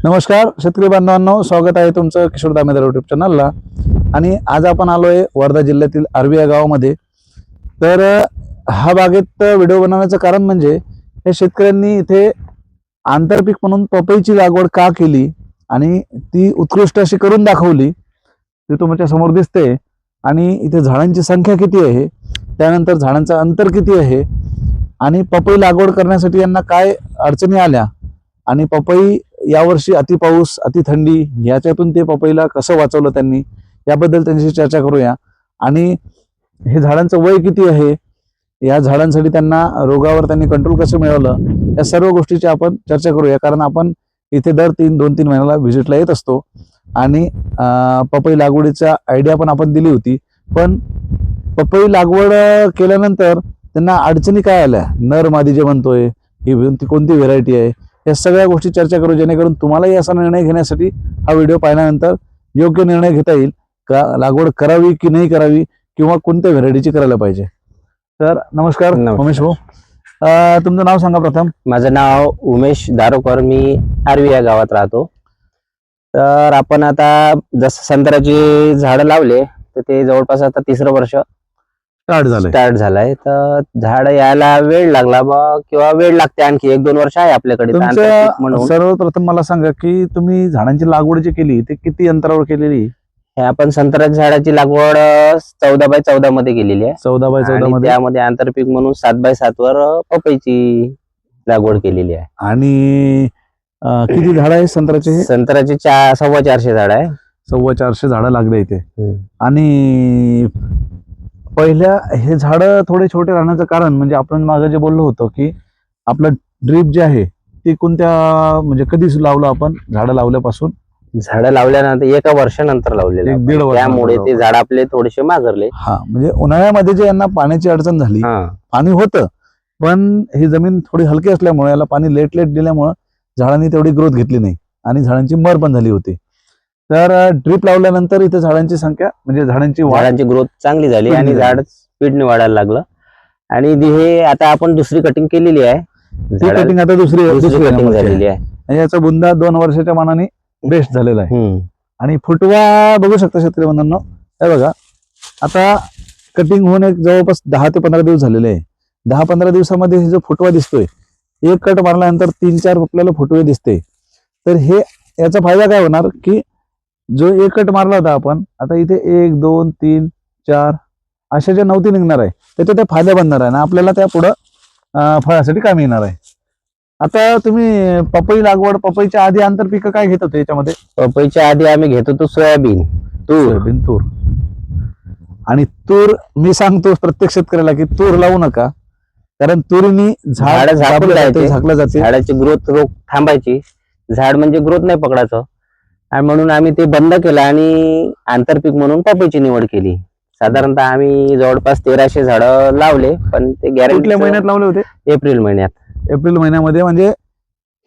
नमस्कार शेतकरी बांधवांनो, स्वागत आहे तुमचं किशोर दामेदार यूट्यूब चॅनलला। आणि आज आपण आलोय वर्धा जिल्ह्यातील आर्वी या गावामध्ये। तर हा बागेत व्हिडिओ बनवण्याचं कारण म्हणजे या शेतकऱ्यांनी इथे आंतरपीक म्हणून पपईची लागवड का केली आणि ती उत्कृष्ट अशी करून दाखवली, ते तुमच्या समोर दिसते। आणि इथे झाडांची संख्या किती आहे, त्यानंतर झाडांचं अंतर किती आहे, आणि पपई लागवड करण्यासाठी यांना काय अडचणी आल्या, आणि पपई यावर्षी अति पाऊस अति थंडी याच्यातून ते पपईला कसं वाचवलं त्यांनी, याबद्दल त्यांची चर्चा करूया। आणि हे झाडांचं वय किती आहे, या झाडांसाठी त्यांना रोगावर त्यांनी कंट्रोल कसं मिळवलं, या सर्व गोष्टीची आपण चर्चा करूया। कारण आपण इथे दर 2-3 महिन्याला व्हिजिटला येत असतो आणि पपई लागवडीचा आयडिया पण आपण दिली होती। पण पपई लागवड केल्यानंतर त्यांना अडचणी काय आल्या, नर मादी जे म्हणतोय, ही कोणती व्हेरायटी आहे, या सगळ्या गोष्टी चर्चा करू, जेणेकरून तुम्हालाही असा निर्णय घेण्यासाठी हा व्हिडिओ पाहिल्यानंतर योग्य निर्णय घेता येईल का लागवड करावी की नाही करावी, किंवा कोणत्या व्हेरायटीची करायला पाहिजे। तर नमस्कार उमेश भाऊ, तुमचं नाव सांगा प्रथम। माझं नाव उमेश दारोकर, मी आर्वी या गावात राहतो। तर आपण आता जसं संत्र्याची झाडं लावले तर ते जवळपास आता 3रं वर्ष स्टार्ट झालंय। तर झाड यायला वेळ लागला किंवा वेळ लागते, आणखी 1-2 वर्ष आहे आपल्याकडे म्हणून। सर्वप्रथम मला सांगा की तुम्ही झाडांची लागवड जी केली ते किती अंतरावर केलेली? हे आपण संत्र्याच्या झाडाची लागवड 14x14 मध्ये केलेली आहे। 14x14 मध्ये त्यामध्ये आंतरपीक म्हणून 7x7 वर पपईची लागवड केलेली आहे। आणि किती झाड आहे संत्र्याचे? संत्र्याचे 450 झाड आहे। 450 झाडं लागले इथे। आणि पहिल्या हे झाड थोडे छोटे राहण्याचं कारण म्हणजे आपण मागे जे बोललो होतो की आपलं ड्रीप जे आहे ते कोणत्या म्हणजे कधी लावलं आपण, झाडं लावल्यापासून? झाडं लावल्यानंतर 1 वर्षानंतर लावलेलं, 1-1.5 वर्ष, त्यामुळे ते झाड आपले थोडेसे मागरले। हा, म्हणजे उन्हाळ्यामध्ये जे यांना पाण्याची अडचण झाली, पाणी होतं पण ही जमीन थोडी हलकी असल्यामुळे याला पाणी लेट दिल्यामुळे झाडांनी तेवढी ग्रोथ घेतली नाही आणि झाडांची मर पण झाली होती। तर ड्रीप लावल्यानंतर इथे झाडांची संख्या म्हणजे झाडांची ग्रोथ चांगली झाली आणि झाड स्पीडने वाढायला लागलं। आणि हे आता आपण दुसरी कटिंग केलेली आहे, कटिंग आता दुसरी कटिंग झालेली आहे, आणि याचा बुंदा 2 वर्षाच्या मानाने बेस्ट झालेला आहे। आणि फुटवा बघू शकता शेतकरी बंधूंनो, हे बघा आता कटिंग होऊन एक जवळपास 10 ते 15 दिवस झालेले आहे। 10-15 दिवसामध्ये हे जो फुटवा दिसतोय, एक कट मारल्यानंतर 3-4 आपल्याला फुटवे दिसते। तर हे याचा फायदा काय होणार की जो एक कट मारला होता आपण, आता इथे 1, 2, 3, 4 अशा ज्या नवती निघणार आहे त्याच्या त्या फायदा बनणार आहे ना, आपल्याला त्या पुढं फळासाठी कामी येणार आहे। आता तुम्ही पपई लागवड, पपईच्या आधी आंतरपीक काय घेत होते याच्यामध्ये? पपईच्या आधी आम्ही घेत होतो सोयाबीन, तूर। आणि तूर मी सांगतो प्रत्येक शेतकऱ्याला की तूर लावू नका, कारण तुरीनी झाड झाकलं जाते, झाडाची ग्रोथ थांबायची, झाड म्हणजे ग्रोथ नाही पकडायचं, आणि म्हणून आम्ही ते बंद केलं आणि आंतरपीक म्हणून पपईची निवड केली। साधारणतः आम्ही जवळपास 1300 झाडं लावले, पण ते कुठल्या महिन्यात लावले होते? एप्रिल महिन्यात। एप्रिल महिन्यामध्ये म्हणजे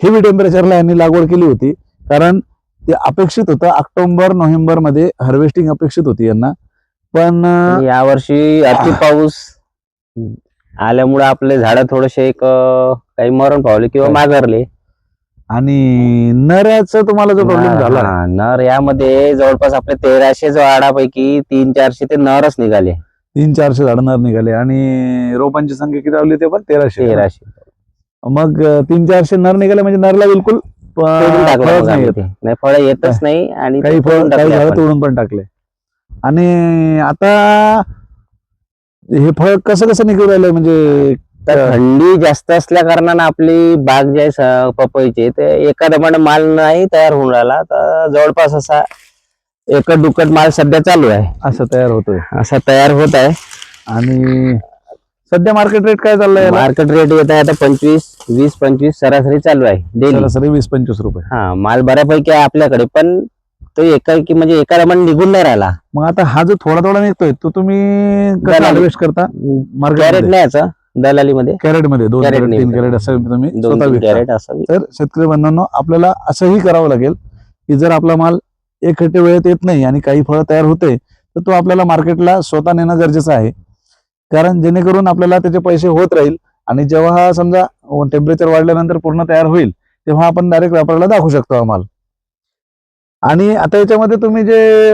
हेवी टेम्परेचरला यांनी लागवड केली होती, कारण ते अपेक्षित होतं ऑक्टोबर-नोव्हेंबर मध्ये हार्वेस्टिंग अपेक्षित होती यांना। पण यावर्षी अति पाऊस आल्यामुळे आपले झाड थोडेसे काही मरण पावले किंवा माघारले। आणि नराचा तुम्हाला जो प्रॉब्लेम झाला, नर यामध्ये जवळपास आपल्या 1300 झाडापैकी 300-400 ते नरच निघाले। 300-400 झाड नर निघाले आणि रोपांची संख्या किती लावली ते पण 1300। मग 300-400 नर निघाले म्हणजे नरला बिलकुल फळ येतच नाही, आणि काही झाड तोडून पण टाकले। आणि आता हे फळ कसं निघून राहिलं, म्हणजे थंडी जास्त असल्या कारणाने आपली बाग जे आहे पपईचे ते एका माल नाही तयार होऊन राहिला। तर जवळपास असा एकट दुकट माल सध्या चालू आहे, असं तयार होत आहे। आणि सध्या मार्केट रेट काय चाललाय? मार्केट रेट येत आहे आता 20-25 सरासरी चालू आहे, सरासरी 20-25 रुपये। माल बऱ्यापैकी आहे आपल्याकडे, पण तो एका दमाने निघून नाही राहिला। मग आता हा जो थोडा निघतोय तो तुम्ही कसं हार्वेस्ट करता? कॅरेट न्यायचा दलालीमध्ये, कॅरेटमध्ये 2-3 कॅरेट असं तुम्ही तर शेतकरी बंधूंनो, आपल्याला असंही करावं लागेल की जर आपला माल एक खट्टे वेळेत येत नाही आणि काही फळ तयार होते, तर तो आपल्याला मार्केटला स्वतः नेणं गरजेचं आहे, कारण जेणेकरून आपल्याला त्याचे पैसे होत राहील। आणि जेव्हा समजा टेम्परेचर वाढल्यानंतर पूर्ण तयार होईल, तेव्हा आपण डायरेक्ट व्यापाऱ्याला दाखवू शकतो हा माल। आणि आता याच्यामध्ये तुम्ही जे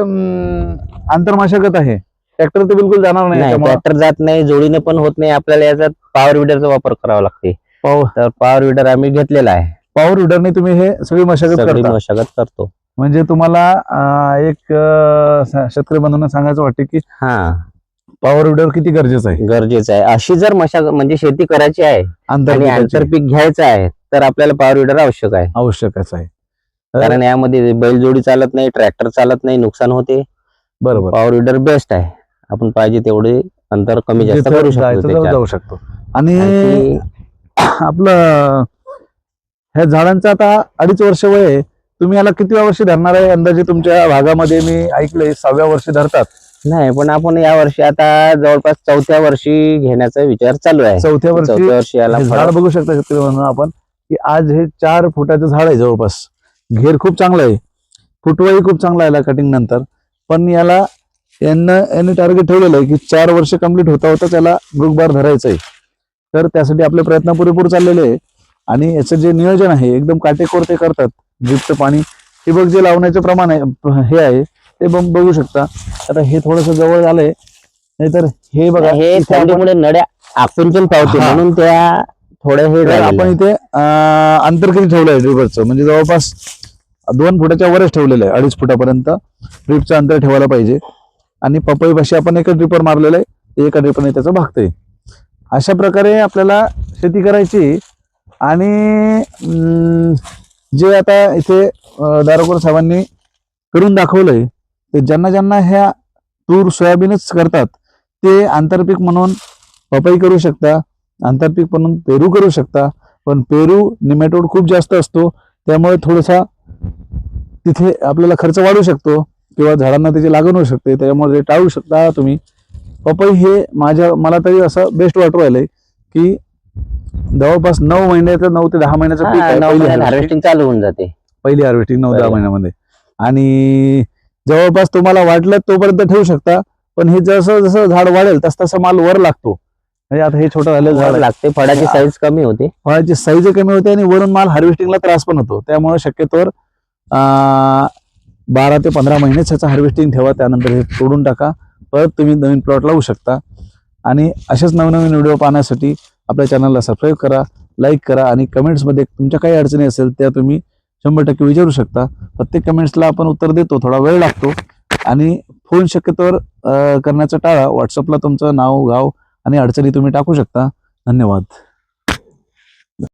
आंतरमशागत आहे ट्रॅक्टर तर बिलकुल जाणार नाही नाही याच्यामुळं. ट्रॅक्टर जात नाही, जोडीने पण होत नाही. आपल्याला याच्यात पॉवर विडरचा वापर करावा लागते. तर पॉवर विडर आम्ही घेतलेला आहे. पॉवर विडरने तुम्ही हे सगळी मशागत सगळी करता. मशागत करतो. म्हणजे तुम्हाला एक शेतकरी बंधूंना सांगायचं वाटते की हा पॉवर विडर किती गरजेचं आहे. गरजेचं आहे. अशी जर मशागत म्हणजे शेती करायची आहे आणि आंतरपिकाची आंतरपीक घ्यायचं आहे तर आपल्याला पॉवर विडर आवश्यक आहे. आवश्यकच आहे. कारण यामध्ये बैलजोडी चालत नाही, ट्रॅक्टर चालत नाही, नुकसान होते. बरोबर. पॉवर विडर बेस्ट आहे. आपण पाहिजे तेवढे अंतर कमी जास्त जिथं करू शकतो जायचं त्याच्यात. जाऊ शकतो. आणि आणखी आपलं ह्या झाडांचं आता 2.5 वर्ष वय आहे. तुम्ही याला किती वर्षी धरणार आहे अंदाजे? तुमच्या भागामध्ये मी ऐकलंय 6व्या वर्षी धरतात. नाही, पण आपण या वर्षी आता जवळपास 4थ्या वर्षी घेण्याचा विचार चालू आहे. 4थ्या वर्षी 4थ्या वर्षी याला हे झाड बघू शकता शेतकरी म्हणून आपण की आज हे 4 फुटाचं झाड आहे जवळपास. घेर खूप चांगला आहे, फुटवाही खूप चांगला आहे कटिंग नंतर. पण याला यांनी टार्गेट ठेवलेलं आहे की 4 वर्ष कंप्लीट होता होता त्याला ग्रुपबार धरायचं आहे. तर त्यासाठी आपले प्रयत्न पुरेपूर चाललेले आहे. आणि याचं जे नियोजन आहे एकदम काटेकोर ते करतात. ड्रिपचं पाणी ठिबक जे लावण्याचं प्रमाण आहे हे आहे ते बघू शकता. आता हे थोडंसं जवळ झालंय, नाहीतर हे बघा हे इथे आपण- थंडीमुळे नड्या आखून पण पावते हा. म्हणून त्या थोड्या हे तर झालेल्या आपण आहेत. इथे अंतर किती ठेवलं आहे ड्रिपरचं? म्हणजे जवळपास 2 फुटाच्या वरच ठेवलेलं आहे. 2.5 फुटापर्यंत ड्रिपचं अंतर ठेवायला पाहिजे. आणि पपईपाशी आपण एकच ड्रिपर मारलेलं आहे, एका ड्रिपरने त्याचं भागतंय. अशा प्रकारे आपल्याला शेती करायची. आणि जे आता इथे दारोकर साहेबांनी करून दाखवलंय ते ज्यांना ज्यांना ह्या तूर सोयाबीनच करतात ते आंतरपीक म्हणून पपई करू शकता, आंतरपीक म्हणून पेरू करू शकता. पण पेरू निमॅटोड खूप जास्त असतो, त्यामुळे थोडासा तिथे आपल्याला खर्च वाढू शकतो किंवा झाडांना त्याची लागण होऊ शकते, त्यामुळे ते टाळू शकता तुम्ही. पपई हे मला तरी असं बेस्ट वाटू राहिलंय की जवळपास 9 महिन्याचं 9 ते 10 महिन्याचं पीक आहे. 9 पहिली महिन्यात harvesting. हार्वेस्टिंग चालू होऊन जाते. पहिली हार्वेस्टिंग 9-10 पहिली. महिन्यामध्ये. आणि जवळपास तुम्हाला वाटलं तोपर्यंत ठेवू शकता. पण हे जसं जसं झाड वाढेल तस तसा माल वर लागतो. म्हणजे आता हे छोटं झालं झाड आहे. लागते, फळाची साईज कमी होते. फळाची साईज कमी होते आणि वरून माल हार्वेस्टिंगला त्रास पण होतो. त्यामुळे शक्यतोवर 12 ते 15 महिनेच ह्याचं हार्वेस्टिंग ठेवा. त्यानंतर हे तोडून टाका, परत तुम्ही नवीन प्लॉट लावू शकता. आणि असेच नवनवीन व्हिडिओ पाहण्यासाठी आपल्या चॅनलला सबस्क्राईब करा, लाईक करा आणि कमेंट्समध्ये तुमच्या काही अडचणी असेल त्या तुम्ही 100% विचारू शकता. प्रत्येक कमेंट्सला आपण उत्तर देतो, थोडा वेळ लागतो. आणि फोन शक्यतोवर करण्याचं टाळा. व्हॉट्सअपला तुमचं नाव, गाव आणि अडचणी तुम्ही टाकू शकता. धन्यवाद.